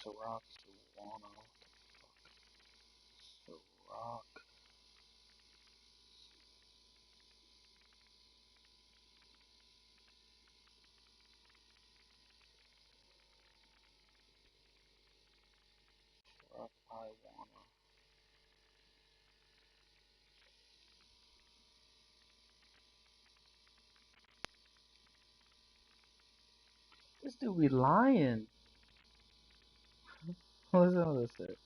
Ciroc, Suwana, Ciroc. Ciroc, I wanna. This dude be lying. Listen to this shit.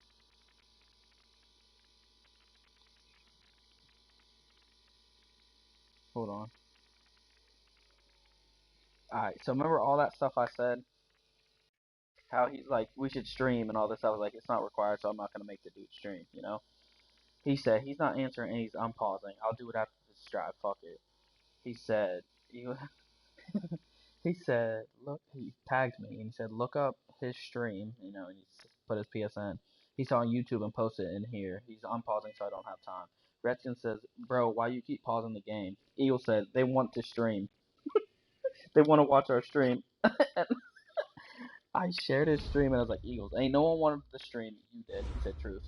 Hold on. Alright, so remember all that stuff I said? How he's like, we should stream and all this. I was like, it's not required, so I'm not gonna make the dude stream, you know? He said, he's not answering and he's unpausing. I'll do it after this drive, fuck it. He said, he said, look, he tagged me and he said, look up his stream, you know, and he put his PSN. He saw on YouTube and posted it in here. He's unpausing, so I don't have time. Redskin says, bro, why you keep pausing the game? Eagle said, they want to stream. They want to watch our stream. I shared his stream and I was like, Eagles, ain't no one wanted the stream. You did. He said, truth.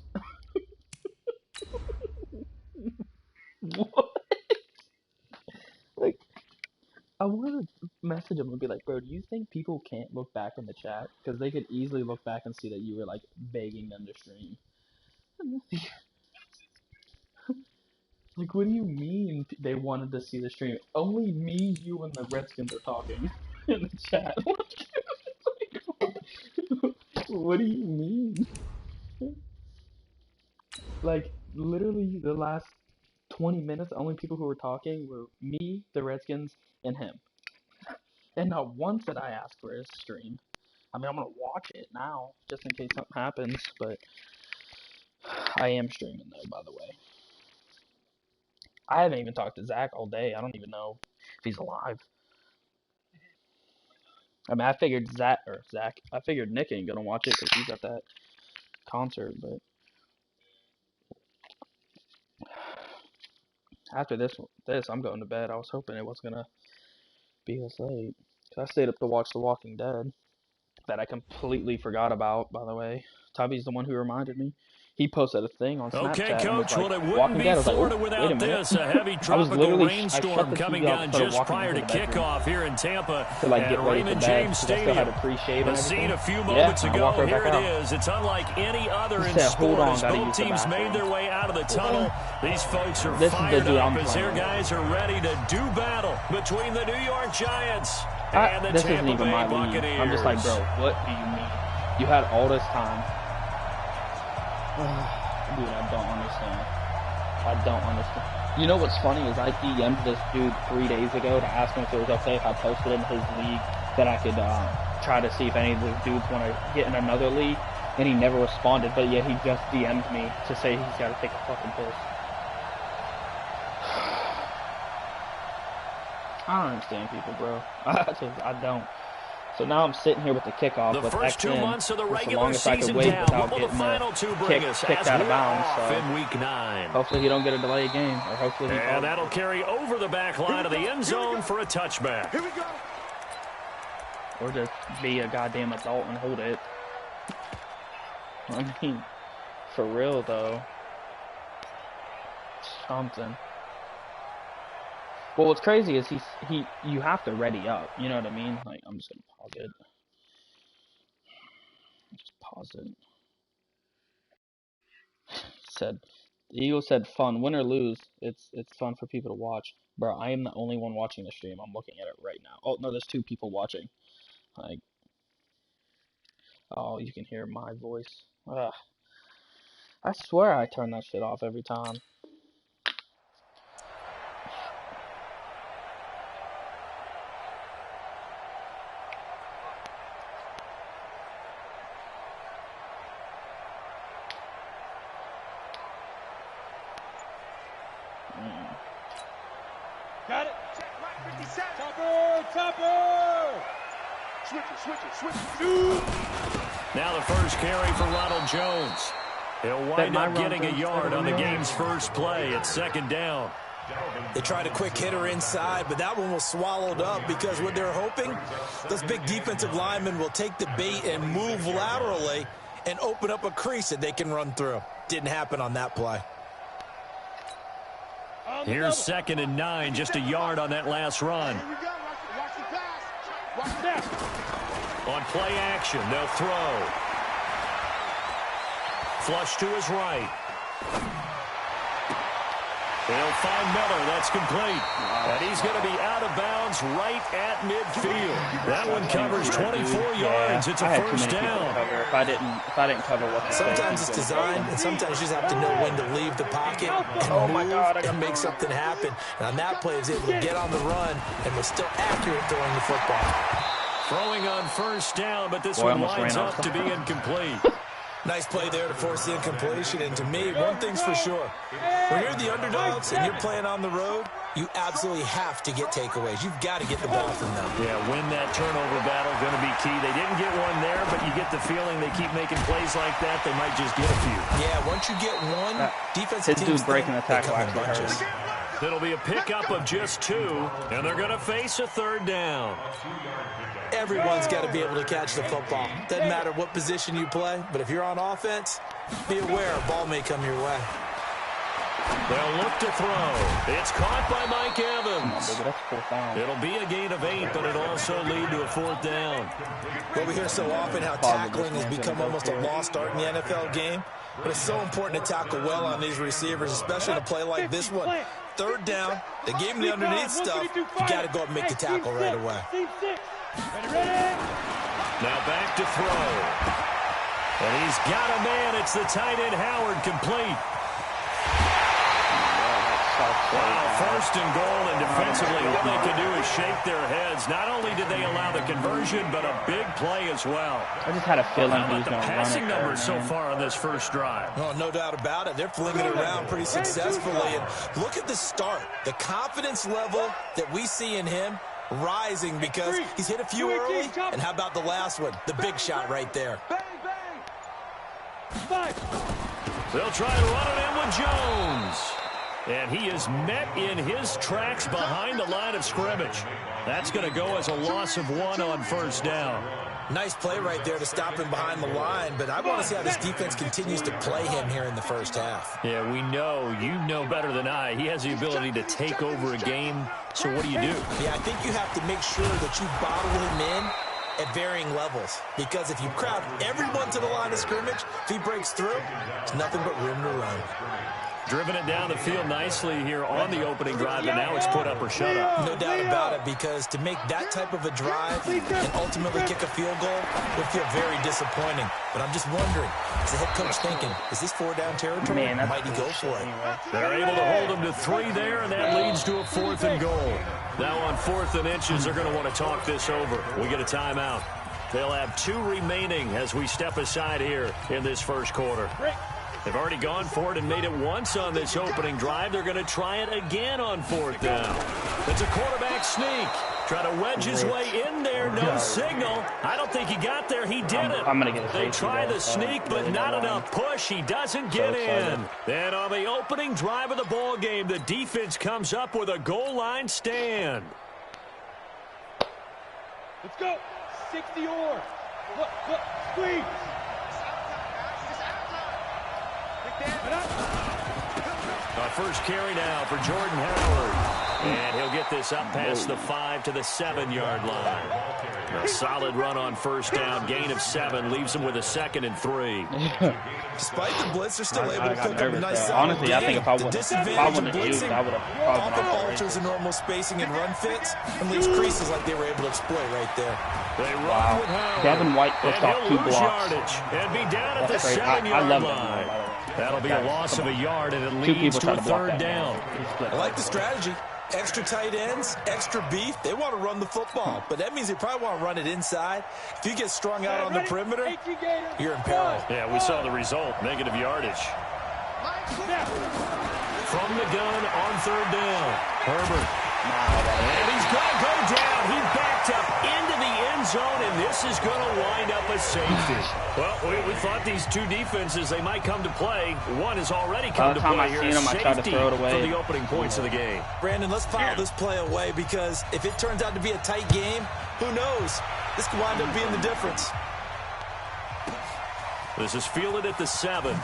What? Like, I want to message him and be like, bro, do you think people can't look back in the chat? Because they could easily look back and see that you were, like, begging them to stream. Like, what do you mean they wanted to see the stream? Only me, you, and the Redskins are talking in the chat. What do you mean? Like, literally, the last 20 minutes, the only people who were talking were me, the Redskins, and him. And not once did I ask for his stream. I mean, I'm gonna watch it now, just in case something happens, but I am streaming, though, by the way. I haven't even talked to Zach all day. I don't even know if he's alive. I mean, I figured I figured Nick ain't gonna watch it because he's at that concert, but after this, I'm going to bed. I was hoping it wasn't gonna be this late. I stayed up to watch The Walking Dead, that I completely forgot about, by the way. Tubby's the one who reminded me. He posted a thing on Snapchat. Okay, Coach, and was like, well, it wouldn't Walking be Dead. I was Florida like, without this. A heavy tropical rainstorm coming down just prior to kickoff here in Tampa to, like, at Raymond James Stadium. The scene a few moments ago. Here it is. It's unlike any other in sports. Both teams made their way out of the tunnel. These folks are fired up as their guys are ready to do battle between the New York Giants and the Tampa Bay Buccaneers. I'm just like, bro, what do you mean? You had all this time. Dude, I don't understand. You know what's funny is I DM'd this dude 3 days ago to ask him if it was okay if I posted in his league that I could try to see if any of those dudes want to get in another league, and he never responded, but yet he just DM'd me to say he's got to take a fucking piss. I don't understand people, bro. I don't. So now I'm sitting here with the kickoff with first 2 months of the regular season down. What will the final two bring us kicked out of bounds? So in week 9. Hopefully he don't get a delayed game, or hopefully and that'll carry over the back line of the end zone for a touchback. Here we go. Or just be a goddamn adult and hold it. I mean, for real though. Something. Well, what's crazy is you have to ready up. You know what I mean? Like, I'm just gonna pause it. Just pause it. The Eagles said fun. Win or lose, it's fun for people to watch. Bro, I am the only one watching the stream. I'm looking at it right now. Oh no, there's 2 people watching. Like, oh, you can hear my voice. Ugh. I swear I turn that shit off every time. Got it. Check right, 57. Topper. Switch it. Now the first carry for Ronald Jones. He'll wind up getting a yard on the game's first play at 2nd down. They tried a quick hitter inside, but that one was swallowed up because what they're hoping, those big defensive linemen will take the bait and move laterally and open up a crease that they can run through. Didn't happen on that play. Here's 2nd and 9, just a yard on that last run. On play action, they'll throw. Flush to his right. They'll find Miller. That's complete. And he's going to be out of bounds right at midfield. That one covers 24 yards. It's a first down. If I didn't cover what. Sometimes it's designed, and sometimes you just have to know when to leave the pocket and move and make something happen. And on that play, he was able to get on the run and was still accurate throwing the football. Throwing on first down, but this one lines up to be incomplete. Nice play there to force the incompletion. And to me, one thing's for sure. When you're the underdogs and you're playing on the road, you absolutely have to get takeaways. You've got to get the ball from them. Yeah, win that turnover battle, going to be key. They didn't get one there, but you get the feeling they keep making plays like that, they might just get a few. Yeah, once you get one, defensive teams breaking the tackle actually hurts. It'll be a pickup of just 2, and they're going to face a 3rd down. Everyone's got to be able to catch the football. Doesn't matter what position you play, but if you're on offense, be aware a ball may come your way. They'll look to throw. It's caught by Mike Evans. It'll be a gain of 8, but it'll also lead to a 4th down. Well, we hear so often how tackling has become almost a lost art in the NFL game, but it's so important to tackle well on these receivers, especially in a play like this one. 3rd down, they gave him the underneath stuff. You got to go up and make the tackle right away. Now back to throw. And he's got a man. It's the tight end Howard, complete. Wow, 1st and goal, and defensively all they can do is shake their heads. Not only did they allow the conversion, but a big play as well. I just had a feeling he was going to run it. The passing numbers so far on this first drive. Oh, no doubt about it. They're flinging it around pretty successfully. And look at the start. The confidence level that we see in him rising because he's hit a few early. And how about the last one? The big shot right there. They'll try to run it in with Jones. And he is met in his tracks behind the line of scrimmage. That's going to go as a loss of 1 on 1st down. Nice play right there to stop him behind the line, but I want to see how this defense continues to play him here in the first half. Yeah, we know. You know better than I. He has the ability to take over a game, so what do you do? Yeah, I think you have to make sure that you bottle him in at varying levels, because if you crowd everyone to the line of scrimmage, if he breaks through, it's nothing but room to run. Driven it down the field nicely here on the opening drive, and now it's put up or shut up. No doubt about it, because to make that type of a drive and ultimately kick a field goal would feel very disappointing. But I'm just wondering, is the head coach thinking, is this 4-down territory? Man, might he go for it? They're able to hold him to 3 there, and that leads to a 4th and goal. Now on 4th and inches, they're going to want to talk this over. We get a timeout. They'll have 2 remaining as we step aside here in this first quarter. They've already gone for it and made it once on this opening drive. They're going to try it again on 4th down. It's a quarterback sneak. Try to wedge his way in there. No signal. I don't think he got there. He did it. I'm going to get a They try the sneak, but not enough push. He doesn't get in. Then on the opening drive of the ball game, the defense comes up with a goal line stand. Let's go. 60 or. Look, squeeze. First carry now for Jordan Howard. And he'll get this up past the 5 to the 7-yard line. A solid run on 1st down. Gain of 7 leaves him with a 2nd and 3. Despite the blitz, they're still able to cook up a nice honestly, game. I think if I wouldn't have used it, I would have often alters the normal spacing and run fits and leaves creases like they were able to exploit right there. They run with Howard. Devin White pushed off 2 blocks. Yardage and be down at the 7-yard line. That'll be a loss of a yard, and it leads to a 3rd down. I like the strategy. Extra tight ends, extra beef. They want to run the football, but that means they probably want to run it inside. If you get strung out on the perimeter, you're in peril. Yeah, we saw the result. Negative yardage. From the gun on 3rd down. Herbert And he's going to go down. He backed up into the end zone, and this is going to wind up a safety. Well, we thought these two defenses, they might come to play. One has already come to play here. Safety for the opening points of the game. Brandon, let's file this play away because if it turns out to be a tight game, who knows? This could wind up being the difference. This is fielded at the 7.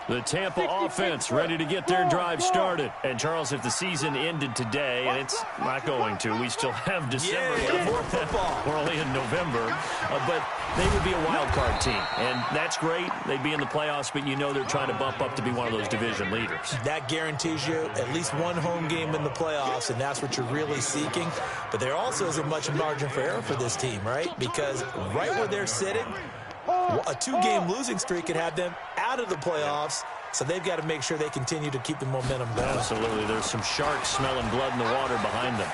The Tampa offense ready to get their drive started. And, Charles, if the season ended today, and it's not going to, we still have December. More football. We're only in November. But they would be a wild card team. And that's great. They'd be in the playoffs, but you know they're trying to bump up to be one of those division leaders. That guarantees you at least one home game in the playoffs, and that's what you're really seeking. But there also isn't much margin for error for this team, right? Because right where they're sitting, a 2-game losing streak could have them out of the playoffs, so they've got to make sure they continue to keep the momentum going. Absolutely. There's some sharks smelling blood in the water behind them.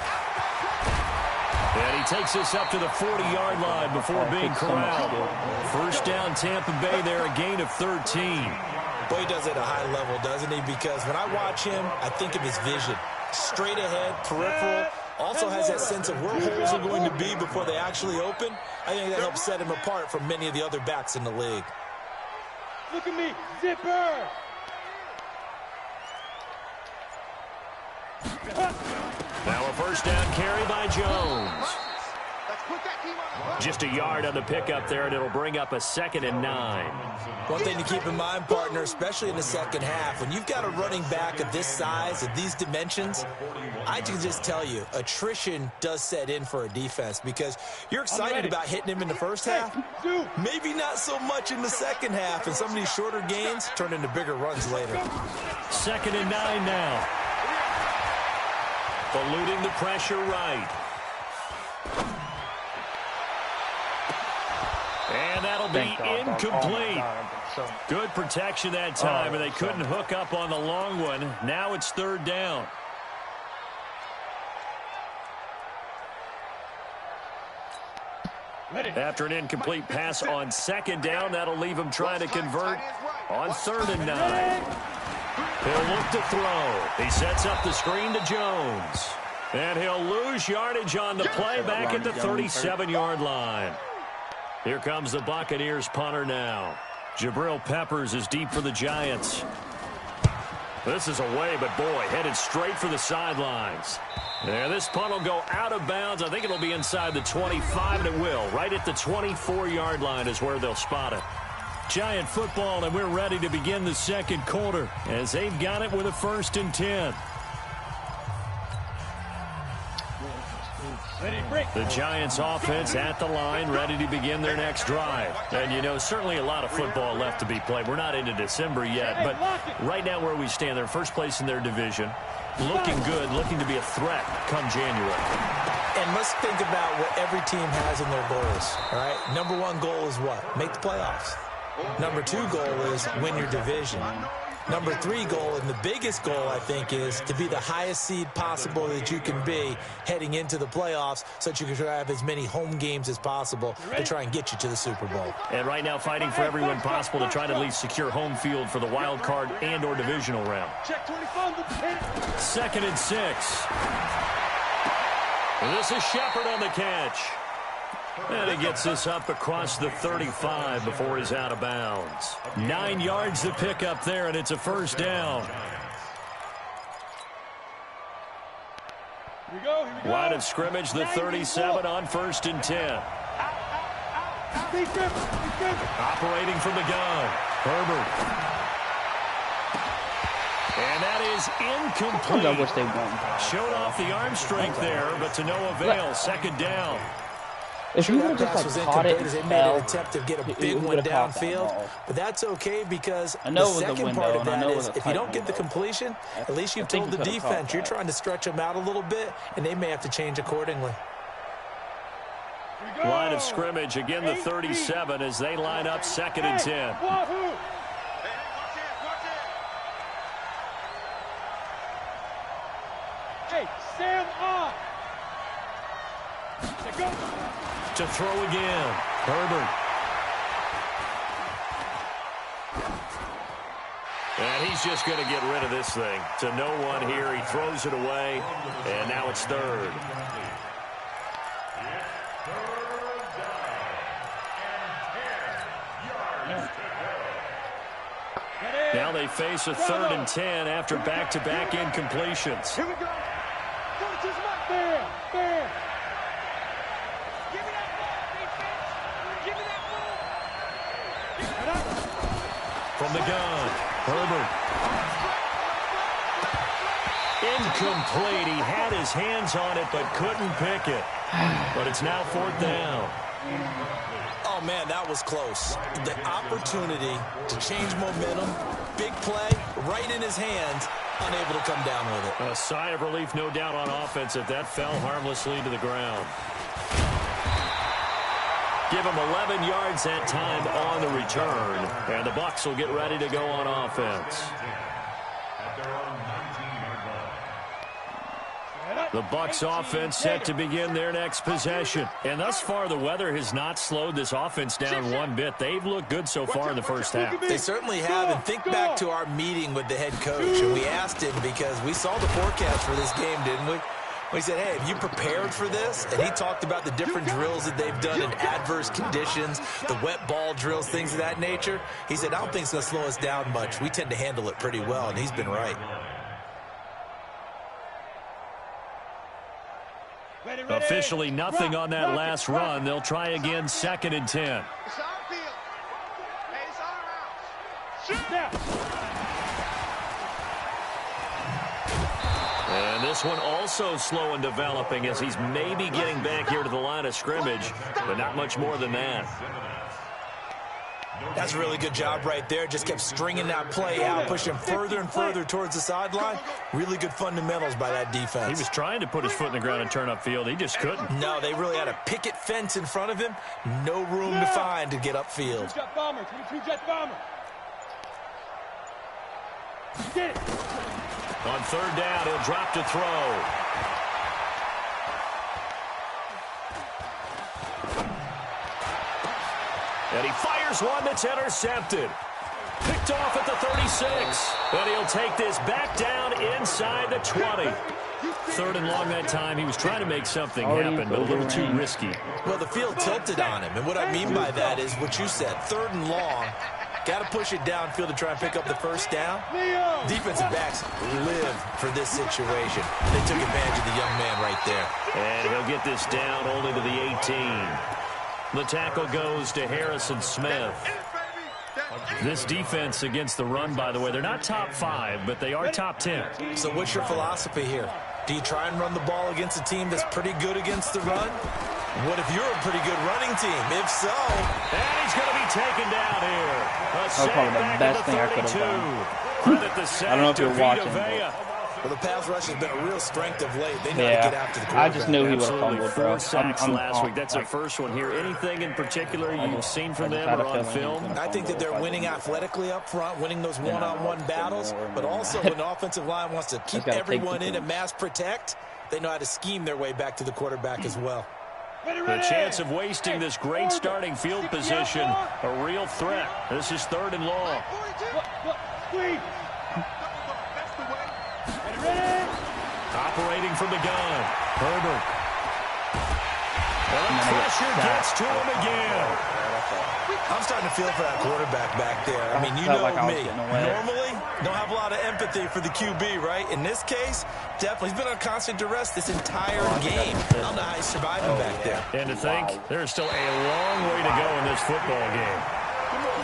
And he takes this up to the 40-yard line before being corralled. First down, Tampa Bay there, a gain of 13. Boy, he does it at a high level, doesn't he? Because when I watch him, I think of his vision. Straight ahead, peripheral. Also has that sense of where holes are going to be before they actually open. I think that helps set him apart from many of the other backs in the league. Look at me, zipper! Now a first down carry by Jones. Just a yard on the pickup there, and it'll bring up a 2nd and 9. One thing to keep in mind, partner, especially in the second half, when you've got a running back of this size, of these dimensions, I can just tell you, attrition does set in for a defense because you're excited about hitting him in the first half, maybe not so much in the second half, and some of these shorter gains turn into bigger runs later. 2nd and 9 now. Eluding the pressure right. And that'll be incomplete. Good protection that time, and they couldn't hook up on the long one. Now it's 3rd down. After an incomplete pass on 2nd down, that'll leave him trying to convert on 3rd and 9. He'll look to throw. He sets up the screen to Jones. And he'll lose yardage on the play back at the 37-yard line. Here comes the Buccaneers punter now. Jabril Peppers is deep for the Giants. This is away, but boy, headed straight for the sidelines. Yeah, this punt will go out of bounds. I think it'll be inside the 25, and it will. Right at the 24-yard line is where they'll spot it. Giant football, and we're ready to begin the second quarter as they've got it with a 1st and 10. The Giants offense at the line, ready to begin their next drive. And, you know, certainly a lot of football left to be played. We're not into December yet, but right now where we stand, they're first place in their division. Looking good, looking to be a threat come January. And let's think about what every team has in their goals, all right? Number 1 goal is what? Make the playoffs. Number 2 goal is win your division. Number 3 goal, and the biggest goal, I think, is to be the highest seed possible that you can be heading into the playoffs so that you can have as many home games as possible to try and get you to the Super Bowl. And right now fighting for every win possible to try to at least secure home field for the wild card and or divisional round. 2nd and 6. And this is Shepard on the catch. And he gets this up across the 35 before he's out of bounds. 9 yards to pick up there, and it's a 1st down. Here we go. Line of scrimmage, the 37 on 1st and 10. Operating from the gun, Herbert. And that is incomplete. I wish they won. Showed off the arm strength there, but to no avail. 2nd down. If you would have just caught it and they made an attempt to get a big one downfield, but that's okay because the second part of that is if you don't get the completion, at least you've told the defense you're trying to stretch them out a little bit, and they may have to change accordingly. Line of scrimmage, again the 37 as they line up 2nd and 10. to throw again. Herbert. And he's just going to get rid of this thing. To no one here. He throws it away. And now it's third. Now they face a 3rd and 10 after back-to-back incompletions. Here we go. Coach is right there. There. Give me that ball, defense. Give me that ball. From the gun, Herbert. Incomplete. He had his hands on it but couldn't pick it. But it's now 4th down. Oh, man, that was close. The opportunity to change momentum, big play, right in his hands, unable to come down with it. A sigh of relief, no doubt, on offense if that fell harmlessly to the ground. Give him 11 yards that time on the return, and the Bucs will get ready to go on offense. The Bucs offense set to begin their next possession. And thus far, the weather has not slowed this offense down one bit. They've looked good so far in the first half. They certainly have. And think back to our meeting with the head coach. And we asked him because we saw the forecast for this game, didn't we? We said, hey, have you prepared for this? And he talked about the different drills that they've done in adverse conditions, the wet ball drills, things of that nature. He said, I don't think it's going to slow us down much. We tend to handle it pretty well, and he's been right. Officially nothing on that last run. They'll try again, 2nd and 10. It's our field. Hey, it's our house. Shoot now. And this one also slow in developing as he's maybe getting back here to the line of scrimmage, but not much more than that. That's a really good job right there. Just kept stringing that play out, pushing further and further towards the sideline. Really good fundamentals by that defense. He was trying to put his foot in the ground and turn upfield. He just couldn't. No, they really had a picket fence in front of him. No room to find to get upfield. 22 Jet Bomber, 22 Jet Bomber. Get it. On 3rd down, he'll drop to throw. And he fires one that's intercepted. Picked off at the 36. And he'll take this back down inside the 20. 3rd and long that time. He was trying to make something happen, but a little too risky. Well, the field tilted on him. And what I mean by that is what you said. 3rd and long. Got to push it downfield to try and pick up the first down. Defensive backs live for this situation. They took advantage of the young man right there. And he'll get this down only to the 18. The tackle goes to Harrison Smith. This defense against the run, by the way, they're not top 5, but they are top 10. So what's your philosophy here? Do you try and run the ball against a team that's pretty good against the run? What if you're a pretty good running team? If so... And he's going to be taken down here. That was probably the best thing I could have done. I don't know if you're watching. Well, the pass rush has been a real strength of late. They know how to get after the quarterback. I just knew he would have fumbled, bro. 4 sacks last week. That's their first one here. Anything in particular you've seen from them or on film? I think that they're winning athletically up front, winning those one-on-one battles, but also when the offensive line wants to keep everyone in and mass protect, they know how to scheme their way back to the quarterback as well. The chance of wasting this great starting field position, a real threat. This is 3rd and long. Operating from the gun, Herbert. And pressure gets to him again. I'm starting to feel for that quarterback back there. I mean, you know me. Normally, don't have a lot of empathy for the QB, right? In this case, definitely. He's been on constant duress this entire game. I don't know how he's surviving back there. And to think, there's still a long way to go in this football game.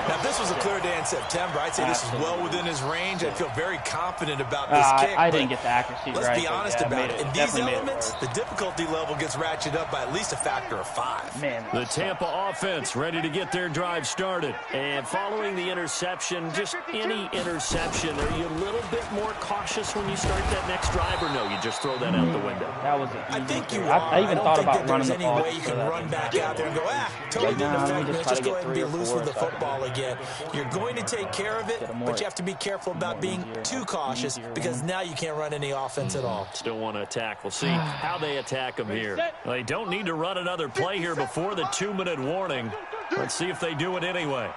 Now, if this was a clear day in September, I'd say this is well within his range. I feel very confident about this kick. I didn't get the accuracy right. Let's be honest about it. In these elements, the difficulty level gets ratcheted up by at least a factor of 5. Man, the Tampa offense ready to get their drive started. And following the interception, just any interception, are you a little bit more cautious when you start that next drive, or no, you just throw that out the window? That was I think you are. I even thought about running the ball. I don't think that there's any way you can run back out there and go, totally didn't affect me. Let's just go ahead and be loose with the football again. again. You're going to take care of it, but you have to be careful about being too cautious because now you can't run any offense at all. Still want to attack. We'll see how they attack them here. They don't need to run another play here before the 2-minute warning. Let's see if they do it anyway.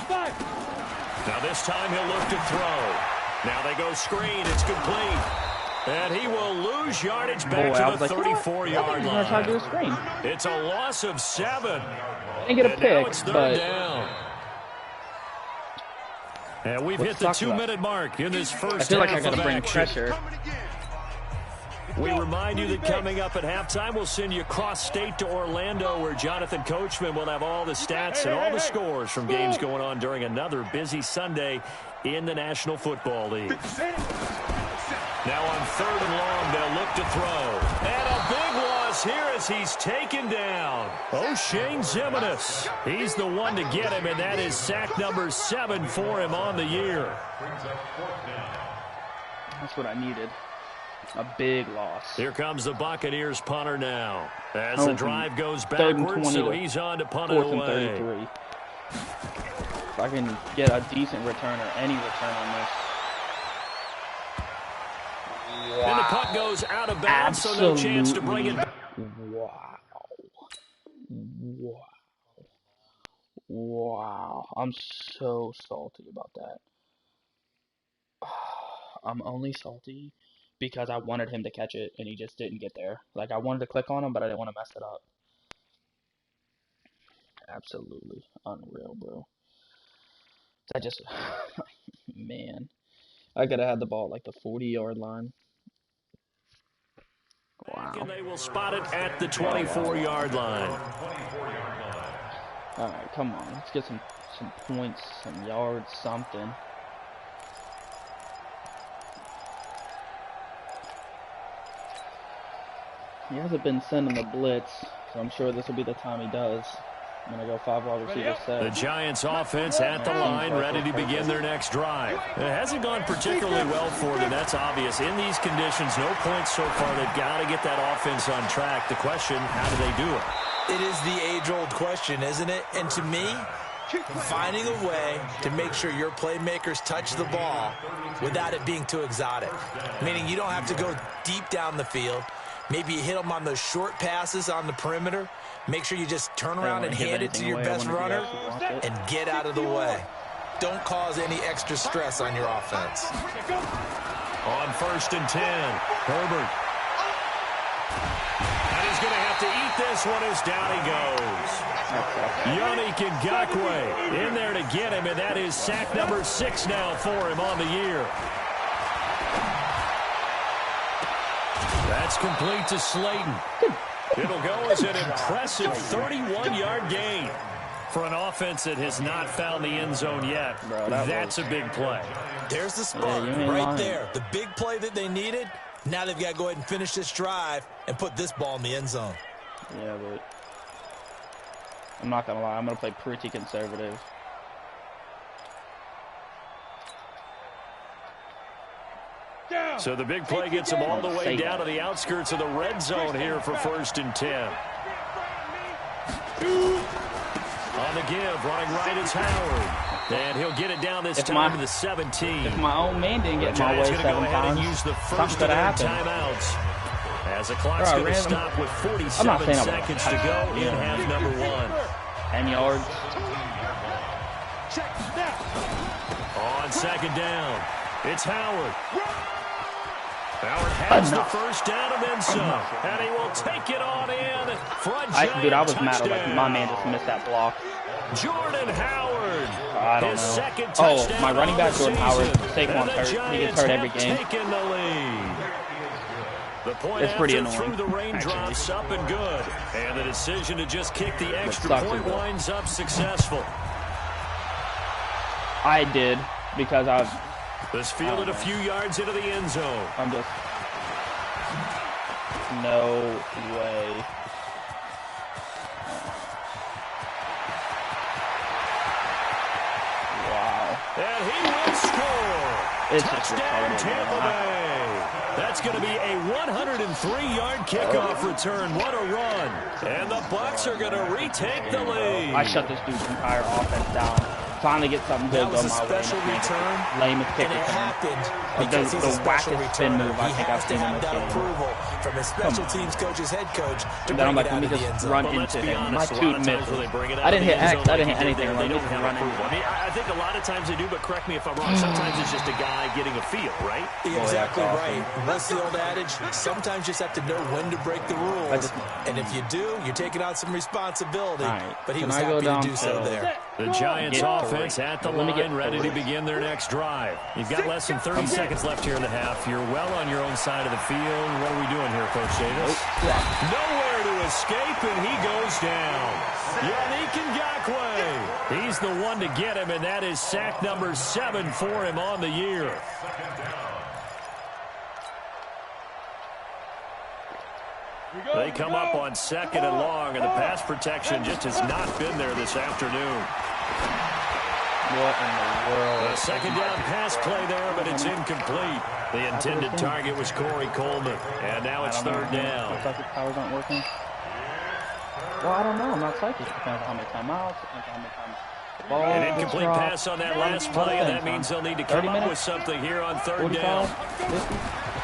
Now this time he'll look to throw. Now they go screen. It's complete. And he will lose yardage back to the 34-yard line. It's a loss of 7. Didn't get a pick, it's third down. And we've hit the 2-minute mark in this first half. I feel like I got to bring action. pressure. We remind you that coming up at halftime, we'll send you cross-state to Orlando, where Jonathan Coachman will have all the stats and all the scores from games going on during another busy Sunday in the National Football League. Now on 3rd and long, they'll look to throw. And a big loss here as he's taken down. O'Shane Zimenez. He's the one to get him, and that is sack number 7 for him on the year. That's what I needed. A big loss. Here comes the Buccaneers punter now. As the drive goes backwards, so he's on to punt it away. 33. If I can get a decent return or any return on this. Wow. And the punt goes out of bounds, so no chance to bring it back. Wow. Wow. Wow. I'm so salty about that. I'm only salty because I wanted him to catch it, and he just didn't get there. Like, I wanted to click on him, but I didn't want to mess it up. Absolutely unreal, bro. I just, man. I could have had the ball at, like, the 40-yard line. Wow. And they will spot it at the 24-yard line. All right, come on. Let's get some points, some yards, something. He hasn't been sending the blitz, so I'm sure this will be the time he does. I'm going to go 5 wide receiver set. The Giants offense at the line, ready to begin their next drive. It hasn't gone particularly well for them, that's obvious. In these conditions, no points so far. They've got to get that offense on track. The question, how do they do it? It is the age-old question, isn't it? And to me, finding a way to make sure your playmakers touch the ball without it being too exotic. Meaning you don't have to go deep down the field. Maybe you hit them on those short passes on the perimeter. Make sure you just turn around and hand it to your best runner and get out of the way. Don't cause any extra stress on your offense. On 1st and 10, Herbert. And he's going to have to eat this one as down he goes. Yannick Ngakoue in there to get him, and that is sack number 6 now for him on the year. That's complete to Slayton. It'll go as an impressive 31-yard gain for an offense that has not found the end zone yet. Bro, that's a big play. There's the spark right there. The big play that they needed. Now they've got to go ahead and finish this drive and put this ball in the end zone. Yeah, but I'm not going to lie. I'm going to play pretty conservative. So the big play gets them all the way down to the outskirts of the red zone here for 1st and 10. On the give, running right is Howard. And he'll get it down this time to the 17. If my own man didn't get my way 7 times, use the first of their timeouts. As the clock's going to stop with 47 seconds to go in half number 1. 10 yards. On 2nd down, it's Howard. Howard has the first down and then some. And he will take it on in for a giant Dude, I was mad at like, my man just missed that block. Jordan Howard. I don't know. My running back, Jordan Howard, Saquon's hurt. He gets hurt every game. The lead. The point it's pretty annoying. Through the raindrops up and good. And the decision to just kick the extra point winds up successful. I did because I've... This fielded a few yards into the end zone. I'm just... No way. Wow. And he will score. It's touchdown, Tampa Bay. That's going to be a 103-yard kickoff return. What a run. And the Bucs are going to retake the lead. I shut this dude's entire offense down. trying to get something good going my way. Special return, lamest kick and it happened like because the he's a special wackest spin returner. move I think I've seen in this game. Approval from his special teams coach's head coach to and then I'm bring like, it let me out of the just end run zone. into him. My two misses. I didn't hit X. I didn't hit anything. They don't have approval. I mean, I think a lot of times they do, but correct me if I'm wrong. Sometimes it's just a guy getting a feel, right? Exactly right. What's the old adage? Sometimes you just have to know when to break the rules. And if you do, you're taking on some responsibility. Right. But he was happy to do so there. The Giants offense at the line, ready to begin their next drive. You've got less than 30 seconds left here in the half. You're well on your own side of the field. What are we doing here, Coach Davis? Nowhere to escape, and he goes down. Yannick Ngakoue. He's the one to get him, and that is sack number 7 for him on the year. They come up on 2nd and long, and the pass protection just has not been there this afternoon. What in the world? A second down pass play there, but it's incomplete. The intended target was Corey Coleman, and now it's 3rd down. Looks like his powers aren't working. Well, I don't know. I'm not psychic. It depends on how many timeouts. It depends on how many times. An incomplete pass on that last play, and that means they'll need to come up with something here on 3rd down.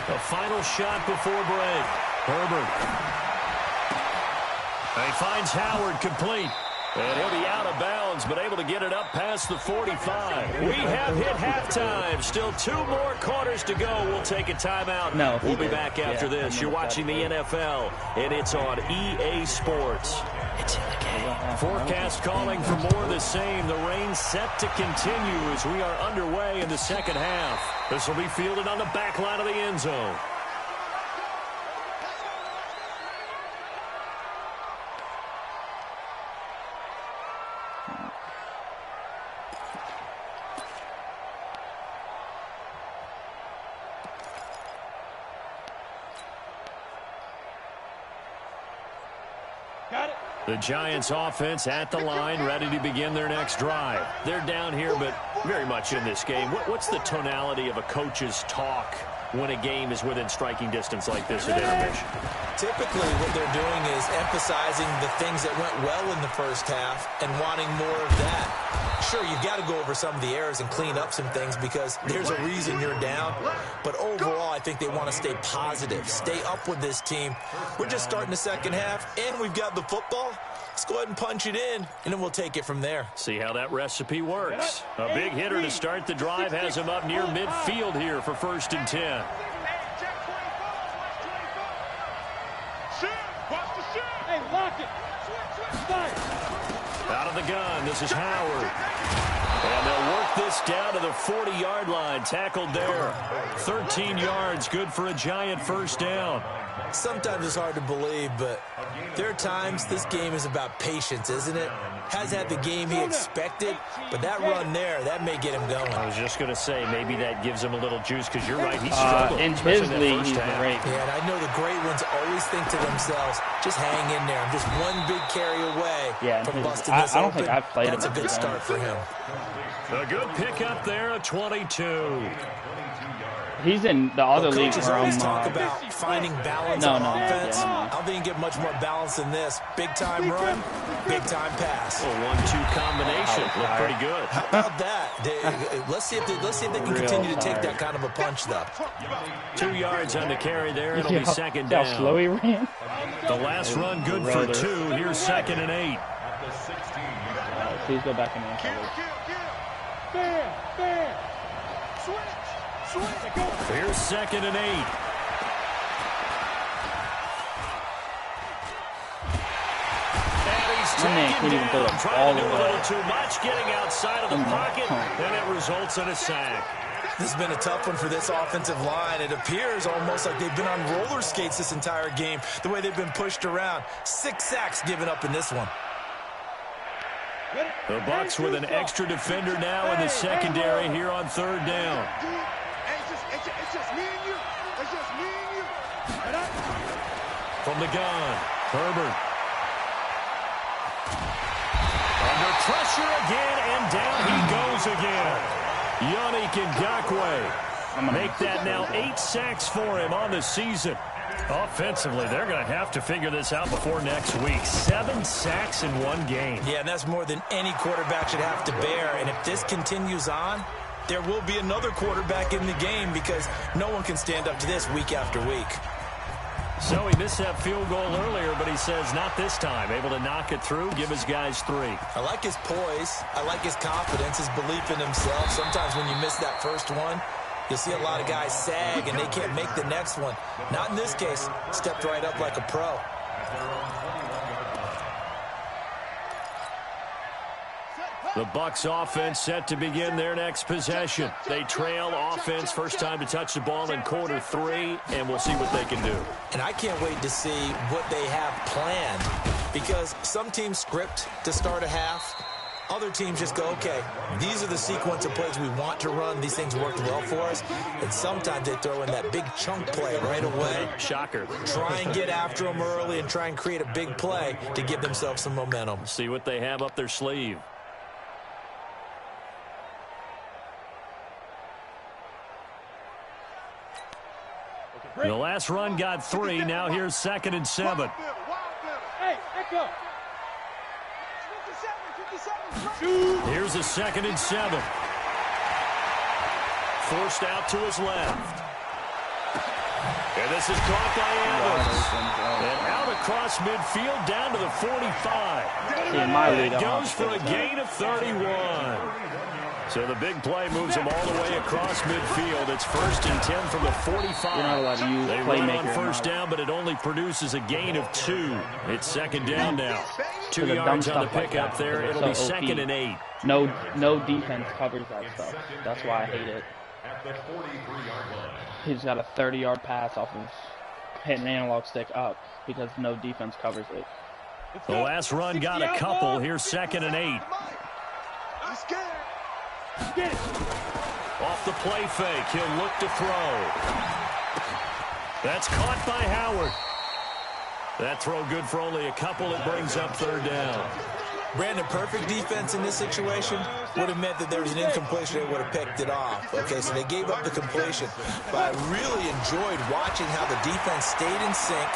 The final shot before break. Herbert. And he finds Howard complete. And he'll be out of bounds, but able to get it up past the 45. We have hit halftime. Still 2 more quarters to go. We'll take a timeout. No, we'll be back after this. You're watching the NFL, and it's on EA Sports. It's in the game. Forecast calling for more of the same. The rain set to continue as we are underway in the second half. This will be fielded on the back line of the end zone. The Giants offense at the line, ready to begin their next drive. They're down here, but very much in this game. What's the tonality of a coach's talk when a game is within striking distance like this at intermission? Typically, what they're doing is emphasizing the things that went well in the first half and wanting more of that. Sure, you've got to go over some of the errors and clean up some things because there's a reason you're down. But overall, I think they want to stay positive, stay up with this team. We're just starting the second half, and we've got the football. Let's go ahead and punch it in, and then we'll take it from there. See how that recipe works. A big hitter to start the drive has him up near midfield here for 1st and 10. Out of the gun, this is Howard. And they'll work this down to the 40-yard line. Tackled there. 13 yards, good for a Giant 1st down. Sometimes it's hard to believe, but there are times this game is about patience, isn't it? Hasn't had the game he expected, but that run there, that may get him going. I was just going to say, maybe that gives him a little juice, because you're right, he struggled. In his league, he's great. Yeah, and I know the great ones always think to themselves, just hang in there. I'm just one big carry away from busting this I don't open. think I've played That's a good start for him. A good pickup there, a 22. He's in the other league where always I'm talk about finding balance on offense. I don't think you can get much more balance than this. Big time run, big time pass. A 1-2 combination. Looked pretty good. How about that? Let's see if they can continue to take that kind of a punch, though. 2 yards on the carry there. It'll be 2nd down. How slow he ran. The last run good for 2. Here's 2nd and 8. Please go back in there. Fair. Switch. Here's 2nd and 8. And he's taken down, trying to do a little too much, getting outside of the pocket, and it results in a sack. This has been a tough one for this offensive line. It appears almost like they've been on roller skates this entire game, the way they've been pushed around. 6 sacks given up in this one. The Bucs with an extra defender now in the secondary here on 3rd down. It's just me and you. It's just me and you. From the gun, Herbert. Under pressure again, and down he goes again. Yannick Ngakoue. Make that now 8 sacks for him on the season. Offensively, they're going to have to figure this out before next week. 7 sacks in one game. Yeah, and that's more than any quarterback should have to bear. And if this continues on, there will be another quarterback in the game because no one can stand up to this week after week. So he missed that field goal earlier, but he says not this time. Able to knock it through, give his guys 3. I like his poise. I like his confidence, his belief in himself. Sometimes when you miss that first one, you'll see a lot of guys sag and they can't make the next one. Not in this case. Stepped right up like a pro. The Bucs offense set to begin their next possession. They trail offense, first time to touch the ball in quarter 3, and we'll see what they can do. And I can't wait to see what they have planned because some teams script to start a half. Other teams just go, okay, these are the sequence of plays we want to run. These things worked well for us. And sometimes they throw in that big chunk play right away. Shocker. Try and get after them early and try and create a big play to give themselves some momentum. See what they have up their sleeve. The last run got 3. Now here's 2nd and 7. Hey, echo. Here's a 2nd and 7. Forced out to his left. And this is caught by Evans. And out across midfield down to the 45. And it goes for a gain of 31. So the big play moves them all the way across midfield. It's 1st and 10 from the 45. You're not allowed to use they playmaker run on first down, but it only produces a gain of 2. It's 2nd down now. 2 yards on the pickup there. It'll be 2nd and 8. No defense covers that stuff. That's why I hate it. He's got a 30-yard pass off of hitting an analog stick up because no defense covers it. The last run got a couple. Here's 2nd and 8. Off the play fake, he'll look to throw. That's caught by Howard. That throw good for only a couple. It brings up 3rd down. Brandon, perfect defense in this situation would have meant that there was an incompletion. They would have picked it off. Okay, so they gave up the completion. But I really enjoyed watching how the defense stayed in sync,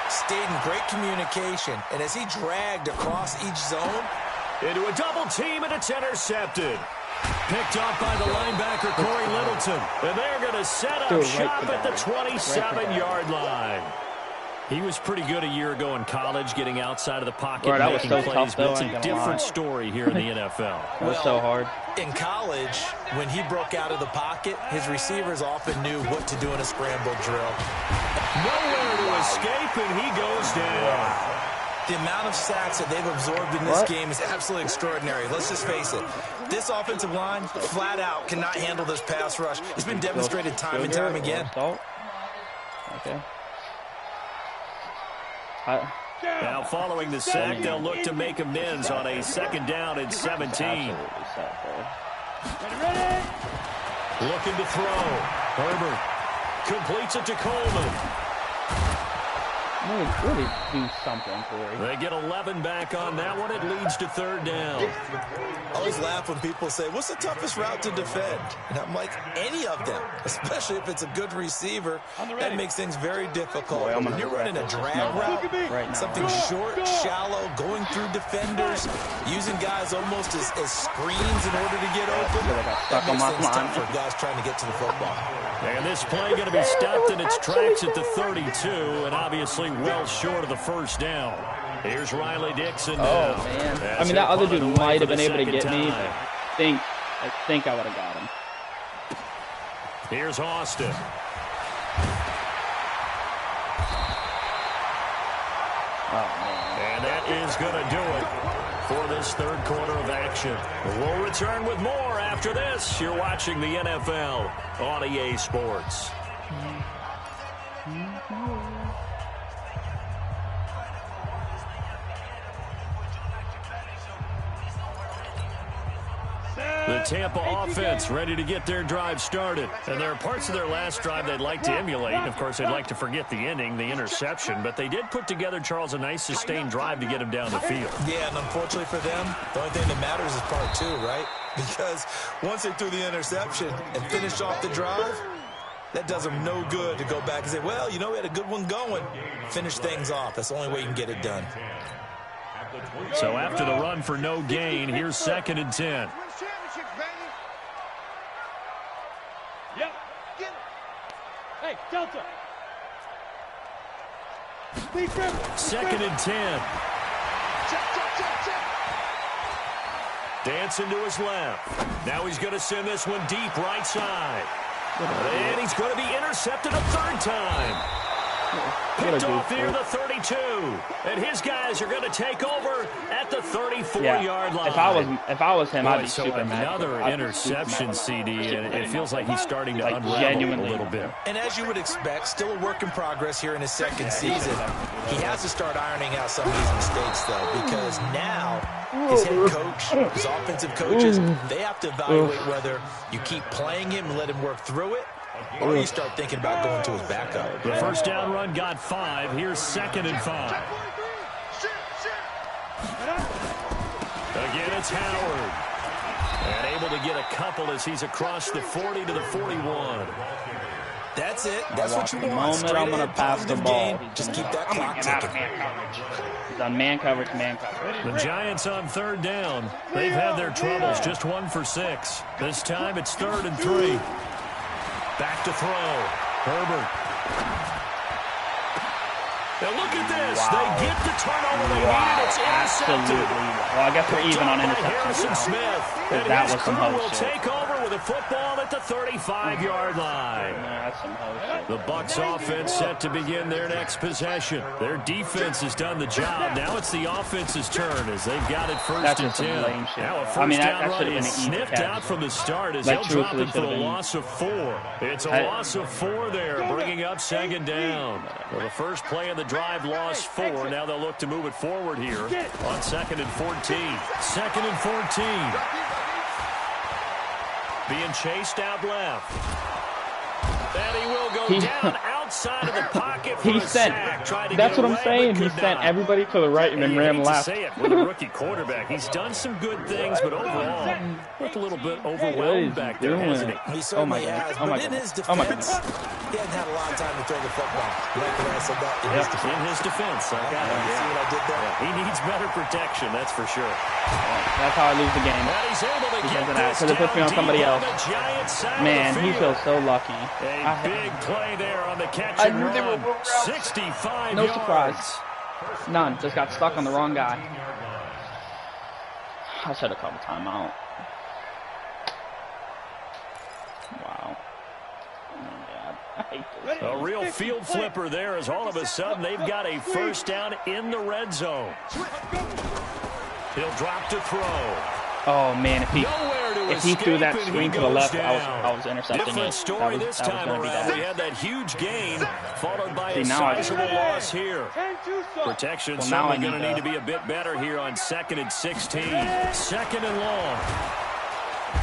stayed in great communication, and as he dragged across each zone. Into a double team, and it's intercepted. Picked off by the linebacker, Corey Littleton. And they're going to set up shop at the 27-yard line. He was pretty good a year ago in college, getting outside of the pocket and making plays. But it's a different story here in the NFL. It was so hard. In college, when he broke out of the pocket, his receivers often knew what to do in a scramble drill. Nowhere to escape, and he goes down. The amount of sacks that they've absorbed in this game is absolutely extraordinary. Let's just face it. This offensive line, flat out, cannot handle this pass rush. It's been demonstrated time and time again. Okay. Now, following the sack, they'll look to make amends on a 2nd down and 17. Looking to throw. Herbert completes it to Coleman. Really do something, Corey. They get 11 back on that one. It leads to 3rd down. I always laugh when people say, what's the toughest route to defend? And I'm like, any of them, especially if it's a good receiver. That makes things very difficult. When you're running a drag route, something short, shallow, going through defenders, using guys almost as screens in order to get open, that makes things tough for guys trying to get to the football. And this play going to be stopped in its tracks at the 32, and obviously well short of the 1st down. Here's Riley Dixon now. Oh, man. I mean, that other dude might have been able to get me. I think I would have got him. Here's Austin. Oh, man. And that is going to do it for this 3rd quarter of action. We'll return with more after this. You're watching the NFL on EA Sports. The Tampa offense ready to get their drive started. And there are parts of their last drive they'd like to emulate. And, of course, they'd like to forget the ending, the interception. But they did put together, Charles, a nice sustained drive to get him down the field. Yeah, and unfortunately for them, the only thing that matters is part 2, right? Because once they threw the interception and finished off the drive, That does them no good to go back and say, well, you know, we had a good one going. Finish things off. That's the only way you can get it done. So after the run for no gain, here's 2nd and 10. Yep. Hey, Delta. 2nd and 10. Dancing to his left. Now he's going to send this one deep right side. And he's going to be intercepted a 3rd time. Picked off near the 32. And his guys are going to take over at the 34-yard line. If I was him, I'd be so super mad. Another interception, CD, and it feels like he's starting to unravel a little bit. And as you would expect, still a work in progress here in his 2nd season. He has to start ironing out some of these mistakes, though, because now his head coach, his offensive coaches, they have to evaluate whether you keep playing him and let him work through it, or you start thinking about going to his backup. The first down run got 5. Here's 2nd and 5. Again, it's Howard. And able to get a couple as he's across the 40 to the 41. That's it. That's what you want. The moment I'm going to pass the ball, just keep that clock ticking. He's on man coverage, man coverage. The Giants on 3rd down. They've had their troubles, just 1 for 6. This time it's 3rd and 3. Back to throw. Herbert. Now look at this. Wow. They get the turnover they needed. It's intercepted. Well, I guess we're even on interceptions. Smith. And that his was some crew will host shit. take over with a football at the 35-yard line. That's some host shit. The Bucs offense set to begin their next possession. Their defense has done the job. Now it's the offense's turn as they've got it 1st and 10. Now a first down run is sniffed out from the start as they'll drop it for a loss of 4. It's a loss of 4 there, bringing up 2nd down. Well, the first play of the drive lost 4. Now they'll look to move it forward here on 2nd and 14. 2nd and 14. Being chased out left. And he will go down outside of the pocket for a sack. That's what I'm saying. He sent everybody to the right and then ran left. Say it with a rookie quarterback. He's done some good things, but overall, looked a little bit overwhelmed back there, hasn't he? He certainly has. But in his defense, he hasn't had a lot of time to throw the football. Like when I said that, in his defense. In his defense. I got it. You see what I did there? Yeah. He needs better protection, that's for sure. That's how I lose the game. And he's able to get that, because it puts me on somebody else. Man, he feels so lucky. A big play there on the catch and run. 65 No yards. surprise. None. Just got stuck on the wrong guy. I should have called a timeout. Wow. Oh my God. I hate this. A real field flipper there as all of a sudden they've got a first down in the red zone. He'll drop to throw. Oh man, if he threw that screen to the left, I was intercepting Different it. story this time around. We had that huge gain followed by a sizable loss here. Protection certainly going to need to be a bit better here on 2nd and 16. 2nd and long.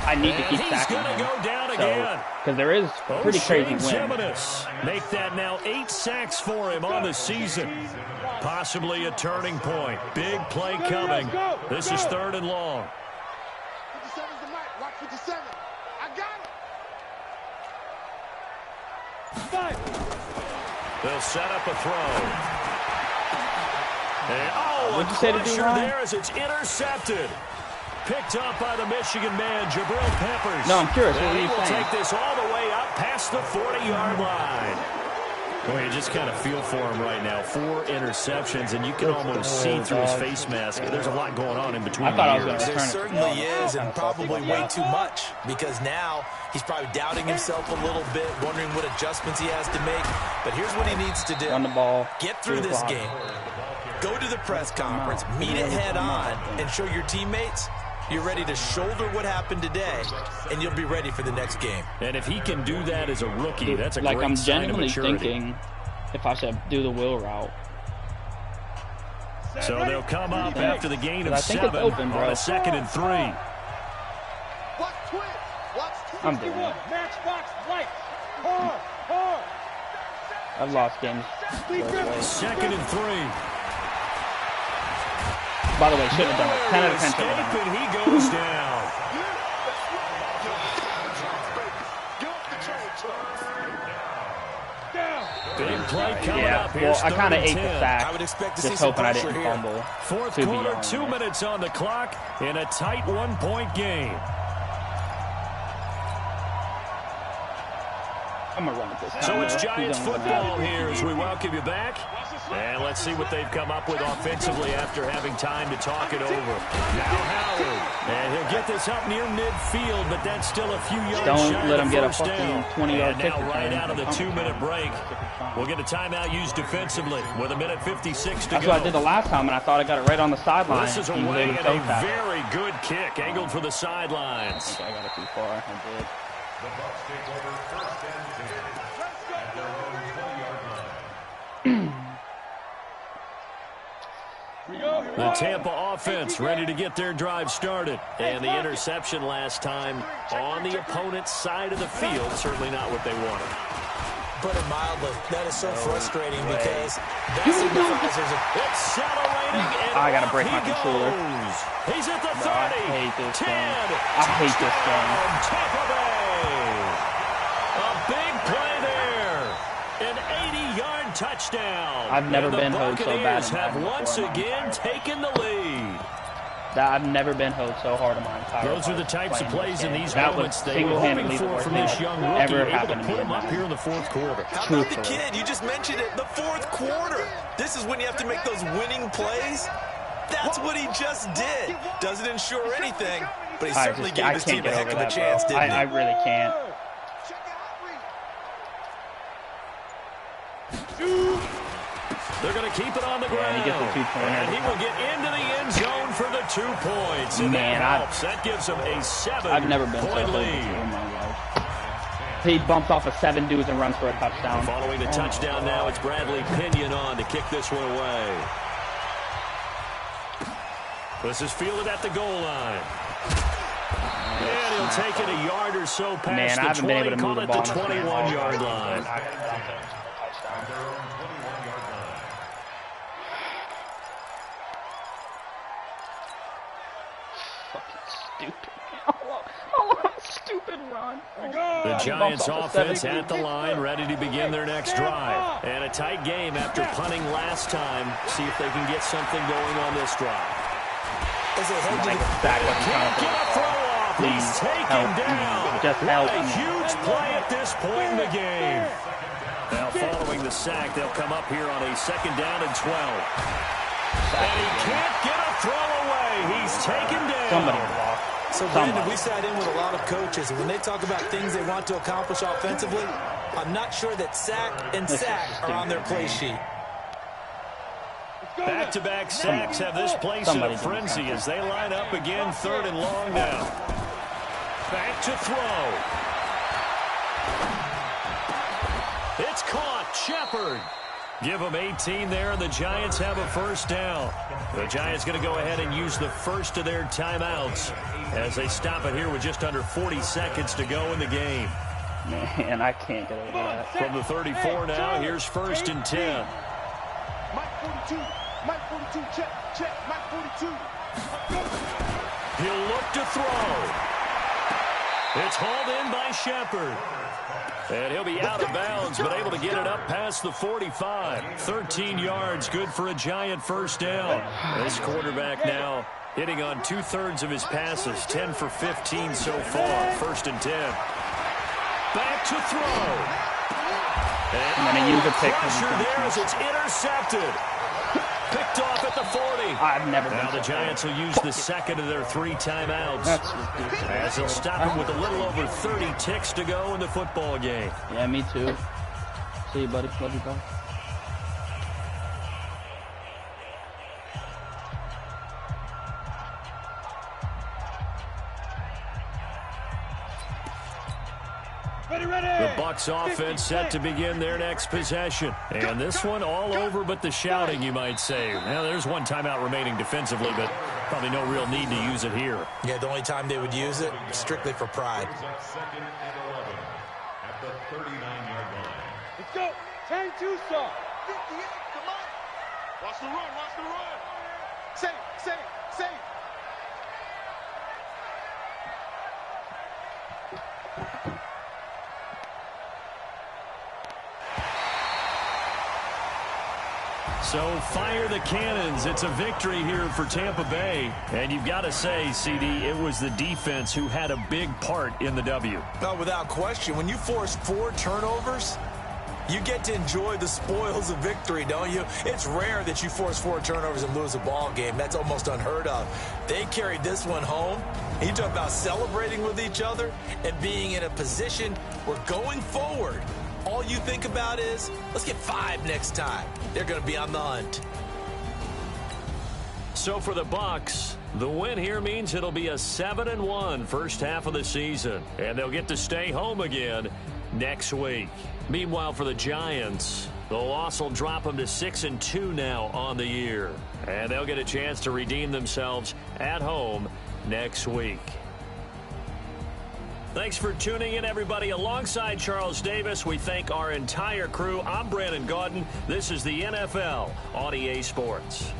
I need to keep sacking him. He's going to go down again. Because there is a pretty crazy win. Make that now 8 sacks for him on the season. Possibly a turning point. Big play coming. This is 3rd and long. They'll set up a throw. And, What'd you say to do, Ryan? There as it's intercepted. Picked up by the Michigan man, Jabril Peppers. No, I'm curious. What And are he you will saying? take this all the way up past the 40-yard line. Well, you just kind of feel for him right now. 4 interceptions, and you can almost see through his face mask. There's a lot going on in between. I thought I was going to There return certainly is, and probably way too much, because now he's probably doubting himself a little bit, wondering what adjustments he has to make. But here's what he needs to do. Run the ball. Get through this game. Go to the press conference, meet it head on, and show your teammates you're ready to shoulder what happened today, and you'll be ready for the next game. And if he can do that as a rookie, that's a like, great I'm sign of genuinely maturity. thinking if I should do the wheel route. So they'll come up after the gain of I think 7 it's open, bro. on a 2nd and 3. I'm doing it. I've lost games. 2nd and 3. By the way, should have done it. 10 out of 10 should have done it. And he goes down. play coming up. Well, Here's I kind of ate the 10. sack. I would expect to see Just some hoping I pressure didn't here. fumble. Fourth quarter, 2 minutes on the clock in a tight 1-point game. I'm going to run it this time. So it's Giants football here as we welcome you back. And let's see what they've come up with offensively after having time to talk it over. Now Howard. And he'll get this up near midfield, but that's still a few yards Don't shy let of him get a first fucking down. 20-yard kick now right return. out of the 2-minute break. We'll get a timeout used defensively with 1:56 to That's go. what I did the last time, and I thought I got it right on the sideline. This is a He was way able and to a toe tap. very good kick, angled for the I sidelines. think I got it too far. I did. The Bucs take over first and 10 at their own 20-yard line. The Tampa offense ready to get their drive started. And the interception last time on the opponent's side of the field, certainly not what they wanted. Put it mildly, that is so frustrating because that signifies there's a... Accelerating, and I gotta off break he my controller. goes. He's at the 30. I hate this 10. game. I hate this game. Touchdown, Tampa Bay. A big play there. An 80-yard touchdown. I've never And been hoed so bad Buccaneers in have Madden once before in my again entire life. taken the lead. I've never been hoed so hard in my entire life. Those are the types of plays in these That moments was they were hoping single-handedly the for worst from thing this young rookie, ever able to happened to put me him in up Madden. here in the fourth quarter. How about the kid? You just mentioned it, the fourth quarter. This is when you have to make those winning plays. That's what he just did. Doesn't ensure anything, but he certainly gave his team a heck of a chance, didn't he? I really can't. They're going to keep it on the ground. Yeah, he gets the 2-pointer. And he will get into the end zone for the 2 points. And Man, that helps. That gives him a 7-point I've never been so hoed before lead. in my life. He bumps off of 7 dudes and runs for a touchdown. Following the touchdown now, it's Bradley Pinion on to kick this one away. This is fielded at the goal line. And he'll take it a yard or so past Man, I the haven't been 20, able to move call the it ball. the 21-yard line. Stupid run. The Giants offense at the line, ready to begin their next drive. And a tight game after punting last time. See if they can get something going on this drive. As they head to the Can't get a throw off. He's taken down. Just What help a me. huge play at this point in the game. Now following the sack, they'll come up here on a 2nd down and 12. And he can't get a throw away. He's taken down. Somebody block. So, Brandon, we sat in with a lot of coaches, and when they talk about things they want to accomplish offensively, I'm not sure that sack and sack are on their play sheet. Back-to-back sacks have this place in a frenzy as they line up again, 3rd and long now. Back to throw. It's caught. Shepard. Give them 18 there, and the Giants have a 1st down. The Giants going to go ahead and use the first of their timeouts as they stop it here with just under 40 seconds to go in the game. Man, I can't get over that. From the 34 now, here's 1st and 10. Mike 42. Mike 42. Check. Mike 42. He'll look to throw. It's hauled in by Shepard. And he'll be out of bounds, but able to get it up past the 45. 13 yards, good for a Giant 1st down. This quarterback now hitting on 2/3 of his passes, 10 for 15 so far. 1st and 10. Back to throw. I'm going to use a pick. Pressure there as it's intercepted. Picked off at the 40. I've never been Now the so Giants will use the 2nd of their 3 timeouts. That's ridiculous. As they'll stop him with a little over 30 ticks to go in the football game. Yeah, me too. See you, buddy. Love you, bud. The Bucs offense set to begin their next possession. And this one all over but the shouting, you might say. Now, there's one timeout remaining defensively, but probably no real need to use it here. Yeah, the only time they would use it, strictly for pride. 2nd and 11 at the 39-yard line. Let's go. Turn Tucson. 58. Come on. Watch the run. Watch the run. Safe. So fire the cannons. It's a victory here for Tampa Bay. And you've got to say, CD, it was the defense who had a big part in the W. No, without question. When you force 4 turnovers, you get to enjoy the spoils of victory, don't you? It's rare that you force 4 turnovers and lose a ball game. That's almost unheard of. They carried this one home. You talk about celebrating with each other and being in a position where going forward, all you think about is, let's get 5 next time. They're going to be on the hunt. So for the Bucs, the win here means it'll be a 7-1 first half of the season, and they'll get to stay home again next week. Meanwhile, for the Giants, the loss will drop them to 6-2 now on the year, and they'll get a chance to redeem themselves at home next week. Thanks for tuning in, everybody. Alongside Charles Davis, we thank our entire crew. I'm Brandon Gaudin. This is the NFL on EA Sports.